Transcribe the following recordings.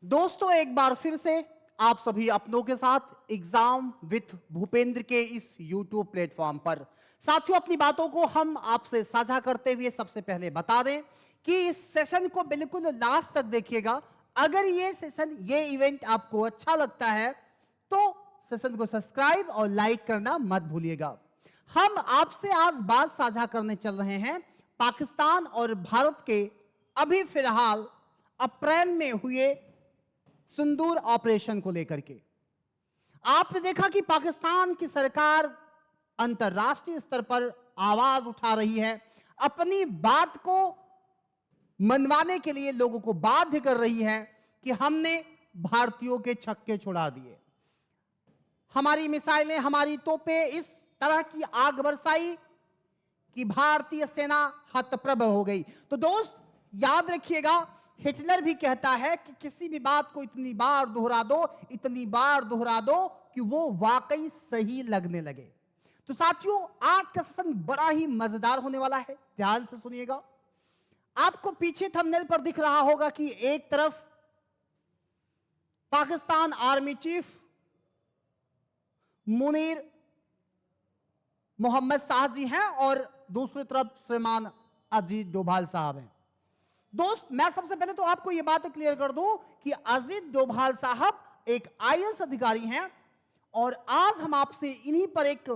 दोस्तों, एक बार फिर से आप सभी अपनों के साथ एग्जाम विथ भूपेंद्र के इस YouTube प्लेटफॉर्म पर। साथियों, अपनी बातों को हम आपसे साझा करते हुए सबसे पहले बता दें कि इस सेशन को बिल्कुल लास्ट तक देखिएगा। अगर ये सेशन, ये इवेंट आपको अच्छा लगता है तो सेशन को सब्सक्राइब और लाइक करना मत भूलिएगा। हम आपसे आज बात साझा करने चल रहे हैं पाकिस्तान और भारत के अभी फिलहाल अप्रैल में हुए सिंदूर ऑपरेशन को लेकर के। आपने देखा कि पाकिस्तान की सरकार अंतर्राष्ट्रीय स्तर पर आवाज उठा रही है, अपनी बात को मनवाने के लिए लोगों को बाध्य कर रही है कि हमने भारतीयों के छक्के छुड़ा दिए, हमारी मिसाइलें, हमारी तोपें इस तरह की आग बरसाई कि भारतीय सेना हतप्रभ हो गई। तो दोस्त, याद रखिएगा, हिटलर भी कहता है कि किसी भी बात को इतनी बार दोहरा दो, इतनी बार दोहरा दो कि वो वाकई सही लगने लगे। तो साथियों, आज का सेशन बड़ा ही मजेदार होने वाला है, ध्यान से सुनिएगा। आपको पीछे थंबनेल पर दिख रहा होगा कि एक तरफ पाकिस्तान आर्मी चीफ मुनीर मोहम्मद शाह जी हैं और दूसरी तरफ श्रीमान अजीत डोभाल साहब हैं। दोस्त, मैं सबसे पहले तो आपको यह बात क्लियर कर दूं कि अजीत डोभाल साहब एक आईएएस अधिकारी हैं और आज हम आपसे इन्हीं पर एक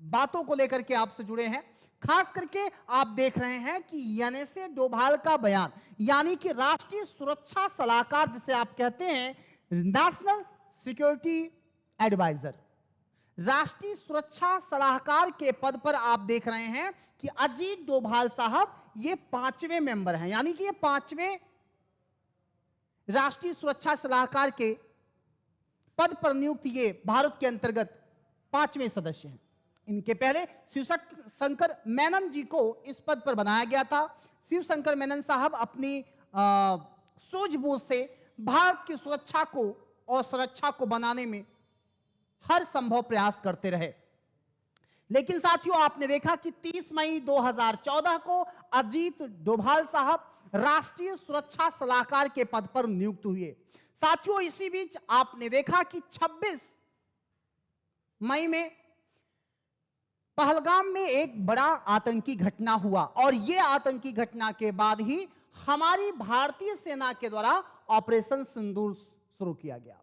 बातों को लेकर के आपसे जुड़े हैं। खास करके आप देख रहे हैं कि एनएसए डोभाल का बयान, यानी कि राष्ट्रीय सुरक्षा सलाहकार जिसे आप कहते हैं, नेशनल सिक्योरिटी एडवाइजर, राष्ट्रीय सुरक्षा सलाहकार के पद पर आप देख रहे हैं कि अजीत डोभाल साहब ये 5वें मेंबर हैं, यानी कि ये 5वें राष्ट्रीय सुरक्षा सलाहकार के पद पर नियुक्त ये भारत के अंतर्गत 5वें सदस्य हैं। इनके पहले शिवशंकर मेनन जी को इस पद पर बनाया गया था। शिवशंकर मेनन साहब अपनी सूझबूझ से भारत की सुरक्षा को और सुरक्षा को बनाने में हर संभव प्रयास करते रहे। लेकिन साथियों, आपने देखा कि 30 मई 2014 को अजीत डोभाल साहब राष्ट्रीय सुरक्षा सलाहकार के पद पर नियुक्त हुए। साथियों, इसी बीच आपने देखा कि 26 मई में पहलगाम में एक बड़ा आतंकी घटना हुआ और यह आतंकी घटना के बाद ही हमारी भारतीय सेना के द्वारा ऑपरेशन सिंदूर शुरू किया गया।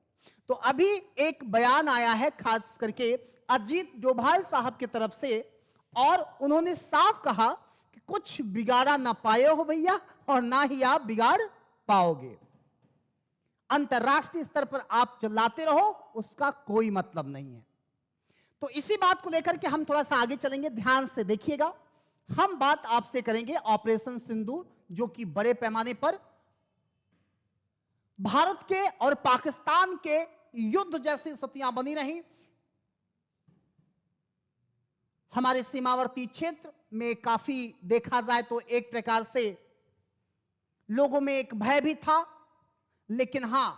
तो अभी एक बयान आया है खास करके अजीत डोभाल साहब की तरफ से और उन्होंने साफ कहा कि कुछ बिगाड़ा ना पाए हो भैया और ना ही आप बिगाड़ पाओगे। अंतरराष्ट्रीय स्तर पर आप चिल्लाते रहो, उसका कोई मतलब नहीं है। तो इसी बात को लेकर के हम थोड़ा सा आगे चलेंगे, ध्यान से देखिएगा। हम बात आपसे करेंगे ऑपरेशन सिंदूर, जो कि बड़े पैमाने पर भारत के और पाकिस्तान के युद्ध जैसी स्थितियां बनी रही। हमारे सीमावर्ती क्षेत्र में काफी देखा जाए तो एक प्रकार से लोगों में एक भय भी था, लेकिन हां,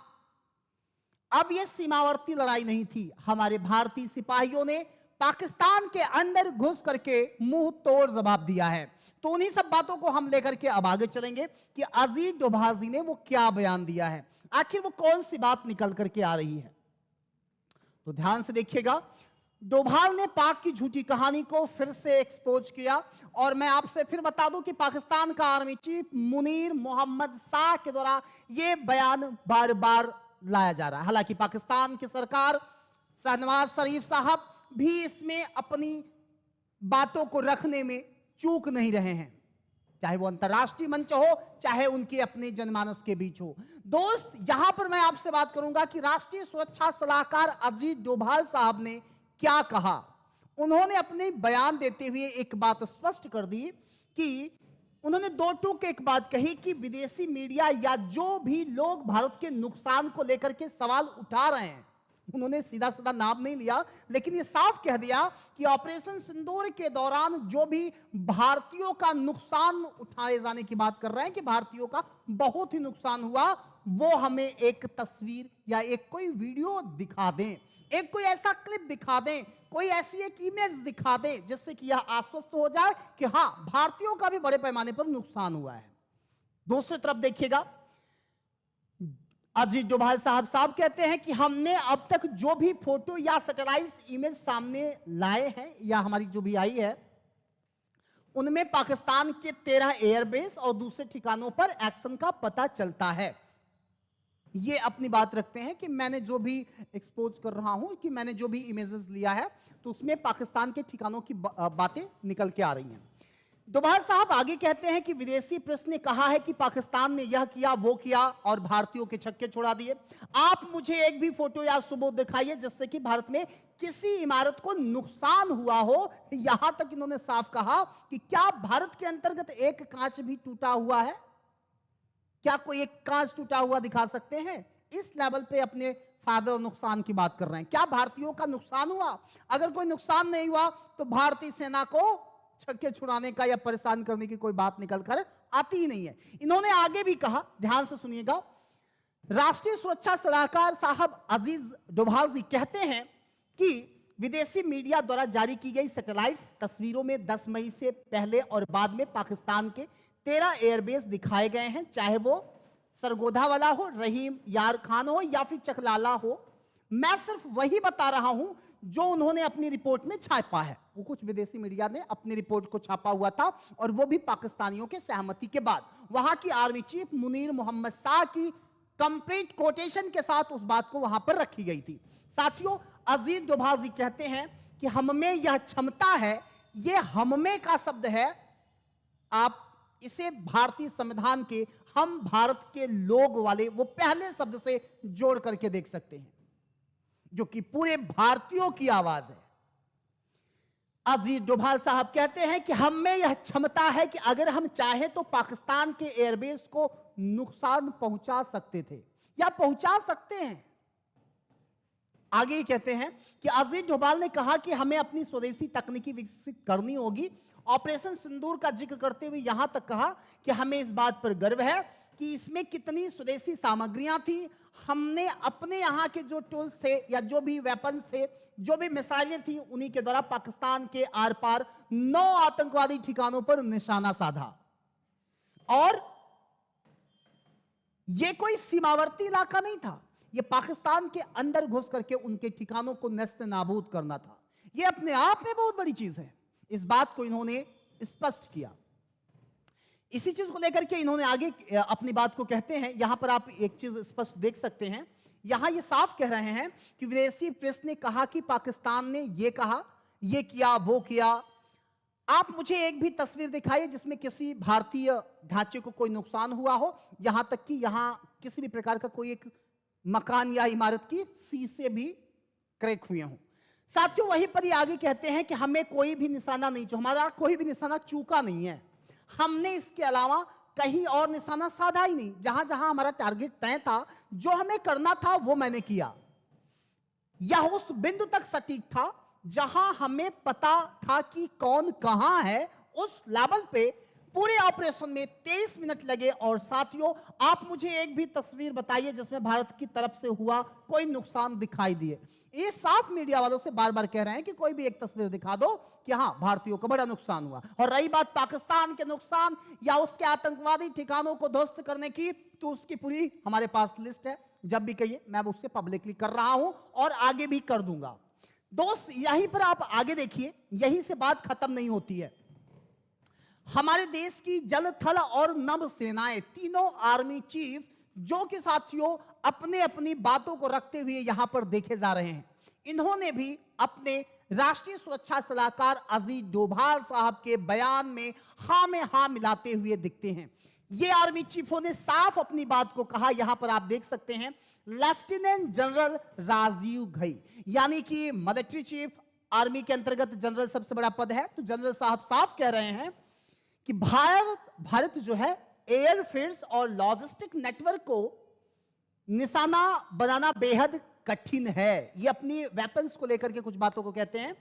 अब यह सीमावर्ती लड़ाई नहीं थी। हमारे भारतीय सिपाहियों ने पाकिस्तान के अंदर घुस करके मुंह तोड़ जवाब दिया है। तो उन्हीं सब बातों को हम लेकर के अब आगे चलेंगे कि अजीत डोभाल जी ने वो क्या बयान दिया है, आखिर वो कौन सी बात निकल करके आ रही है। तो ध्यान से देखिएगा। डोभाल ने पाक की झूठी कहानी को फिर से एक्सपोज किया और मैं आपसे फिर बता दूं कि पाकिस्तान का आर्मी चीफ मुनीर मोहम्मद शाह के द्वारा यह बयान बार बार लाया जा रहा है। हालांकि पाकिस्तान की सरकार, शहनवाज शरीफ साहब भी इसमें अपनी बातों को रखने में चूक नहीं रहे हैं, चाहे वो अंतरराष्ट्रीय मंच हो, चाहे उनके अपने जनमानस के बीच हो। दोस्त, यहां पर मैं आपसे बात करूंगा कि राष्ट्रीय सुरक्षा सलाहकार अजीत डोभाल साहब ने क्या कहा। उन्होंने अपने बयान देते हुए एक बात स्पष्ट कर दी कि उन्होंने दो टूक एक बात कही कि विदेशी मीडिया या जो भी लोग भारत के नुकसान को लेकर के सवाल उठा रहे हैं, उन्होंने सीधा सीधा नाम नहीं लिया, लेकिन यह साफ कह दिया कि ऑपरेशन सिंदूर के दौरान जो भी भारतीयों का नुकसान उठाए जाने की बात कर रहे हैं कि भारतीयों का बहुत ही नुकसान हुआ, वो हमें एक तस्वीर या एक कोई वीडियो दिखा दें, एक कोई ऐसा क्लिप दिखा दें, कोई ऐसी एक इमेज दिखा दें जिससे कि यह आश्वस्त हो जाए कि हां, भारतीयों का भी बड़े पैमाने पर नुकसान हुआ है। दूसरी तरफ देखिएगा, अजीत डोभाल साहब साहब कहते हैं कि हमने अब तक जो भी फोटो या सैटेलाइट इमेज सामने लाए हैं या हमारी जो भी आई है, उनमें पाकिस्तान के 13 एयरबेस और दूसरे ठिकानों पर एक्शन का पता चलता है। ये अपनी बात रखते हैं कि मैंने जो भी एक्सपोज कर रहा हूं, कि मैंने जो भी इमेजेस लिया है, तो उसमें पाकिस्तान के ठिकानों की बातें निकल के आ रही हैं। डोभाल साहब आगे कहते हैं कि विदेशी प्रेस ने कहा है कि पाकिस्तान ने यह किया, वो किया और भारतीयों के छक्के छुड़ा दिए। आप मुझे एक भी फोटो या सबूत दिखाइए जिससे कि भारत में किसी इमारत को नुकसान हुआ हो। यहां तक इन्होंने साफ कहा कि क्या भारत के अंतर्गत एक कांच भी टूटा हुआ है? क्या कोई एक कांच टूटा हुआ दिखा सकते हैं? इस लेवल पे अपने फायदे और नुकसान की बात कर रहे हैं। क्या भारतीयों का नुकसान हुआ? अगर कोई नुकसान नहीं हुआ तो भारतीय सेना को छक्के छुड़ाने का या परेशान करने की कोई बात निकल कर आती ही नहीं है। इन्होंने आगे भी कहा, ध्यान से सुनिएगा, राष्ट्रीय सुरक्षा सलाहकार साहब अजीज डोभाल जी कहते हैं कि विदेशी मीडिया द्वारा जारी की गई सैटेलाइट्स तस्वीरों में 10 मई से पहले और बाद में पाकिस्तान के 13 एयरबेस दिखाए गए हैं, चाहे वो सरगोधा वाला हो, रहीम यार खान हो या फिर चकलाला हो। मैं सिर्फ वही बता रहा हूं जो उन्होंने अपनी रिपोर्ट में छापा है। वो कुछ विदेशी मीडिया ने अपनी रिपोर्ट को छापा हुआ था और वो भी पाकिस्तानियों के सहमति के बाद। वहां की आर्मी चीफ मुनीर मोहम्मद शाह की कंप्लीट कोटेशन के साथ उस बात को वहां पर रखी गई थी। साथियों, अजीत डोभाल जी कहते हैं कि हम में यह क्षमता है। यह हम में का शब्द है, आप इसे भारतीय संविधान के हम भारत के लोग वाले वो पहले शब्द से जोड़ करके देख सकते हैं, जो कि पूरे भारतीयों की आवाज है। अजीत डोभाल साहब कहते हैं कि हम में यह क्षमता है कि अगर हम चाहें तो पाकिस्तान के एयरबेस को नुकसान पहुंचा सकते थे या पहुंचा सकते हैं। आगे ही कहते हैं कि अजीत डोभाल ने कहा कि हमें अपनी स्वदेशी तकनीकी विकसित करनी होगी। ऑपरेशन सिंदूर का जिक्र करते हुए यहां तक कहा कि हमें इस बात पर गर्व है कि इसमें कितनी स्वदेशी सामग्रियां थी। हमने अपने यहां के जो टूल्स थे या जो भी वेपन्स थे, जो भी मिसाइलें थी, उन्हीं के द्वारा पाकिस्तान के आर पार 9 आतंकवादी ठिकानों पर निशाना साधा। और यह कोई सीमावर्ती इलाका नहीं था, यह पाकिस्तान के अंदर घुस करके उनके ठिकानों को नष्ट नाबूद करना था। यह अपने आप में बहुत बड़ी चीज है। इस बात को इन्होंने स्पष्ट किया। इसी चीज को लेकर के इन्होंने आगे अपनी बात को कहते हैं। यहां पर आप एक चीज स्पष्ट देख सकते हैं, यहां ये साफ कह रहे हैं कि विदेशी प्रेस ने कहा कि पाकिस्तान ने ये कहा, ये किया, वो किया। आप मुझे एक भी तस्वीर दिखाइए जिसमें किसी भारतीय ढांचे को कोई नुकसान हुआ हो, यहां तक कि यहां किसी भी प्रकार का कोई एक मकान या इमारत की शीशे भी क्रैक हुए हों। साथियों, वहीं पर ही आगे कहते हैं कि हमें कोई भी निशाना नहीं, जो हमारा कोई भी निशाना चूका नहीं है। हमने इसके अलावा कहीं और निशाना साधा ही नहीं। जहां जहां हमारा टारगेट तय था, जो हमें करना था वो मैंने किया। यह उस बिंदु तक सटीक था जहां हमें पता था कि कौन कहां है। उस लेवल पे पूरे ऑपरेशन में 23 मिनट लगे। और साथियों, आप मुझे एक भी तस्वीर बताइए जिसमें भारत की तरफ से हुआ कोई नुकसान दिखाई दिए। ये साफ मीडिया वालों से बार बार कह रहे हैं कि कोई भी एक तस्वीर दिखा दो कि हां, भारतीयों को बड़ा नुकसान हुआ। और रही बात पाकिस्तान के नुकसान या उसके आतंकवादी ठिकानों को ध्वस्त करने की, तो उसकी पूरी हमारे पास लिस्ट है। जब भी कहिए, मैं उससे पब्लिकली कर रहा हूं और आगे भी कर दूंगा। दोस्त, यहीं पर आप आगे देखिए, यहीं से बात खत्म नहीं होती है। हमारे देश की जल, थल और नभ सेनाएं, तीनों आर्मी चीफ, जो कि साथियों अपने अपनी बातों को रखते हुए यहां पर देखे जा रहे हैं, इन्होंने भी अपने राष्ट्रीय सुरक्षा सलाहकार अजीत डोभाल साहब के बयान में हां में हां मिलाते हुए दिखते हैं। ये आर्मी चीफों ने साफ अपनी बात को कहा। यहां पर आप देख सकते हैं, लेफ्टिनेंट जनरल राजीव घई, यानी कि मिलिट्री चीफ, आर्मी के अंतर्गत जनरल सबसे बड़ा पद है। तो जनरल साहब साफ कह रहे हैं कि भारत जो है एयरफील्ड्स और लॉजिस्टिक नेटवर्क को निशाना बनाना बेहद कठिन है। ये अपनी वेपन्स को लेकर के कुछ बातों को कहते हैं।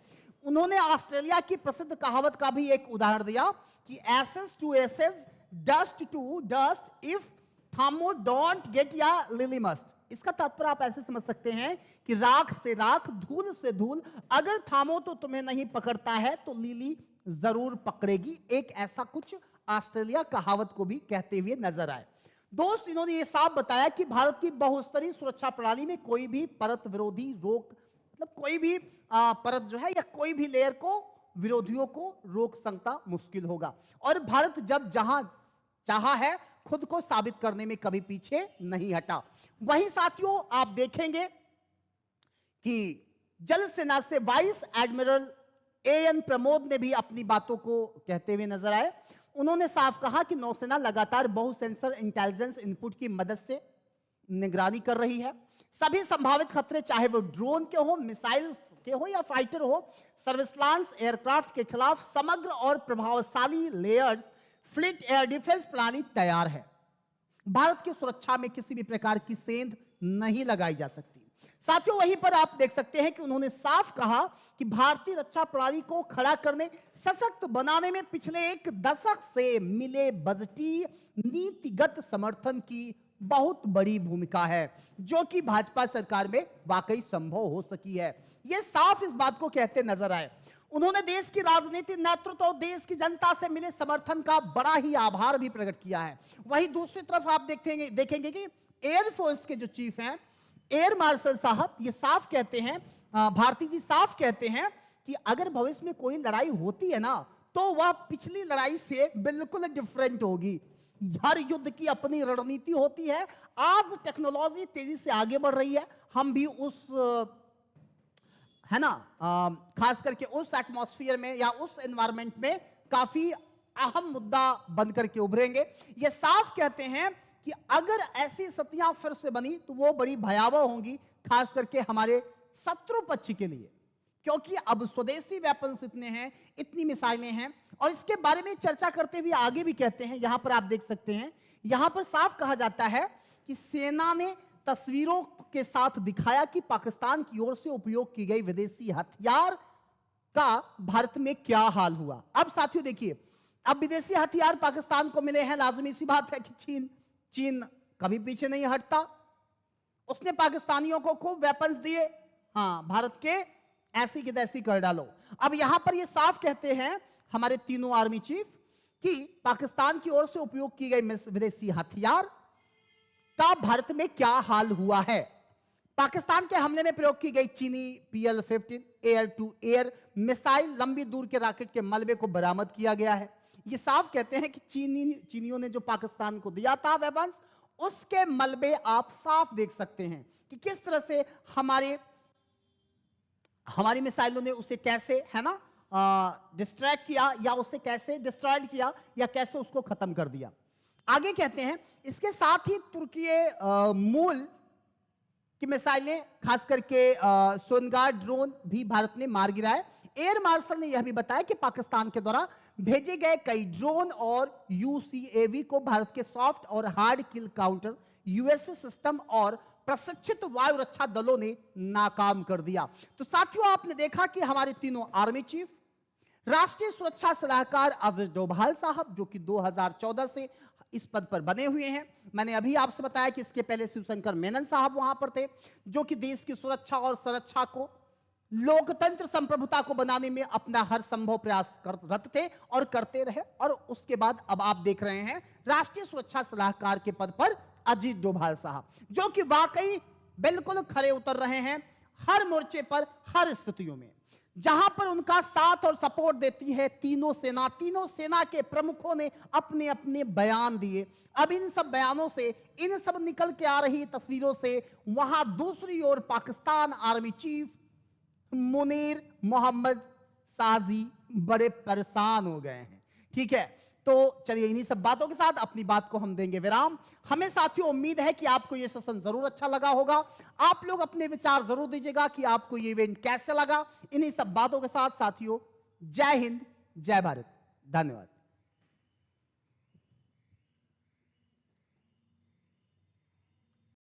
उन्होंने ऑस्ट्रेलिया की प्रसिद्ध कहावत का भी एक उदाहरण दिया कि ashes to ashes, dust to dust, if थामो डोंट गेट या लिली मस्ट। इसका तात्पर्य आप ऐसे समझ सकते हैं कि राख से राख, धूल से धूल, अगर थामो तो तुम्हें नहीं पकड़ता है तो लिली जरूर पकड़ेगी। एक ऐसा कुछ ऑस्ट्रेलिया कहावत को भी कहते हुए नजर आए। दोस्त, इन्होंने ये साफ बताया कि भारत की बहुस्तरीय सुरक्षा प्रणाली में कोई भी परत विरोधी रोक, मतलब कोई भी परत जो है या कोई भी लेयर को विरोधियों को रोक सकता मुश्किल होगा। और भारत जब जहां चाहा है खुद को साबित करने में कभी पीछे नहीं हटा। वहीं साथियों आप देखेंगे कि जल सेना से वाइस एडमिरल एएन प्रमोद ने भी अपनी बातों को कहते हुए नजर आए। उन्होंने साफ कहा कि नौसेना लगातार बहु सेंसर इंटेलिजेंस इनपुट की मदद से निगरानी कर रही है। सभी संभावित खतरे, चाहे वो ड्रोन के हो, मिसाइल के हो या फाइटर हो, सर्विलांस एयरक्राफ्ट के खिलाफ समग्र और प्रभावशाली लेयर्स फ्लीट एयर डिफेंस प्रणाली तैयार है। भारत की सुरक्षा में किसी भी प्रकार की सेंध नहीं लगाई जा सकती। साथियों वहीं पर आप देख सकते हैं कि उन्होंने साफ कहा कि भारतीय रक्षा प्रणाली को खड़ा करने, सशक्त बनाने में पिछले एक दशक से मिले बजटीय नीतिगत समर्थन की बहुत बड़ी भूमिका है, जो कि भाजपा सरकार में वाकई संभव हो सकी है। यह साफ इस बात को कहते नजर आए। उन्होंने देश की राजनीति, नेतृत्व और देश की जनता से मिले समर्थन का बड़ा ही आभार भी प्रकट किया है। वहीं दूसरी तरफ आप देखेंगे कि एयरफोर्स के जो चीफ हैं एयर मार्शल साहब, ये साफ कहते हैं, भारती जी साफ कहते हैं कि अगर भविष्य में कोई लड़ाई होती है ना, तो वह पिछली लड़ाई से बिल्कुल डिफरेंट होगी। हर युद्ध की अपनी रणनीति होती है। आज टेक्नोलॉजी तेजी से आगे बढ़ रही है, हम भी उस है ना खास करके उस एटमॉस्फेयर में या उस एनवायरनमेंट में काफी अहम मुद्दा बन करके उभरेंगे। ये साफ कहते हैं कि अगर ऐसी स्थितियां फिर से बनी तो वो बड़ी भयावह होंगी, खास करके हमारे शत्रु पक्ष के लिए, क्योंकि अब स्वदेशी वेपन्स इतने हैं, इतनी मिसाइलें हैं। और इसके बारे में चर्चा करते हुए आगे भी कहते हैं, यहां पर आप देख सकते हैं, यहां पर साफ कहा जाता है कि सेना ने तस्वीरों के साथ दिखाया कि पाकिस्तान की ओर से उपयोग की गई विदेशी हथियार का भारत में क्या हाल हुआ। अब साथियों देखिए, अब विदेशी हथियार पाकिस्तान को मिले हैं, लाजमी सी बात है कि चीन कभी पीछे नहीं हटता। उसने पाकिस्तानियों को खूब वेपन्स दिए, हाँ भारत के ऐसी की तैसी कर डालो। अब यहां पर ये साफ कहते हैं हमारे तीनों आर्मी चीफ कि पाकिस्तान की ओर से उपयोग की गई विदेशी हथियार का भारत में क्या हाल हुआ है। पाकिस्तान के हमले में प्रयोग की गई चीनी PL-15 air to air missile लंबी दूर के रॉकेट के मलबे को बरामद किया गया है। ये साफ कहते हैं कि चीनियों ने जो पाकिस्तान को दिया था वेपन्स, उसके मलबे आप साफ देख सकते हैं कि किस तरह से हमारी मिसाइलों ने उसे कैसे है ना डिस्ट्रैक्ट किया, या उसे कैसे डिस्ट्रॉयड किया, या कैसे उसको खत्म कर दिया। आगे कहते हैं इसके साथ ही तुर्की मूल की मिसाइलें, खास करके सोनगार ड्रोन भी भारत ने मार गिराए। एयर मार्शल ने यह भी बताया कि पाकिस्तान के द्वारा भेजे गए कई ड्रोन और UCAV को भारत के सॉफ्ट और हार्ड किल काउंटर USA सिस्टम और प्रशिक्षित वायु रक्षा दलों ने नाकाम कर दिया। तो साथियों आपने देखा कि हमारे तीनों आर्मी चीफ, राष्ट्रीय सुरक्षा सलाहकार अजित डोभाल साहब, जो कि 2014 से इस पद पर बने हुए हैं। मैंने अभी आपसे बताया कि इसके पहले शिवशंकर मेनन साहब वहां पर थे, जो कि देश की सुरक्षा और संरक्षा को, लोकतंत्र संप्रभुता को बनाने में अपना हर संभव प्रयास करते थे और करते रहे। और उसके बाद अब आप देख रहे हैं राष्ट्रीय सुरक्षा सलाहकार के पद पर अजित डोभाल साहब, जो कि वाकई बिल्कुल खरे उतर रहे हैं हर मोर्चे पर, हर स्थितियों में। जहां पर उनका साथ और सपोर्ट देती है तीनों सेना के प्रमुखों ने अपने अपने बयान दिए। अब इन सब बयानों से, इन सब निकल के आ रही तस्वीरों से वहां दूसरी ओर पाकिस्तान आर्मी चीफ मुनीर मोहम्मद साजी बड़े परेशान हो गए हैं। ठीक है, तो चलिए इन्हीं सब बातों के साथ अपनी बात को हम देंगे विराम। हमें साथियों उम्मीद है कि आपको यह सेशन जरूर अच्छा लगा होगा। आप लोग अपने विचार जरूर दीजिएगा कि आपको ये इवेंट कैसे लगा। इन्हीं सब बातों के साथ साथियों, जय हिंद, जय भारत, धन्यवाद।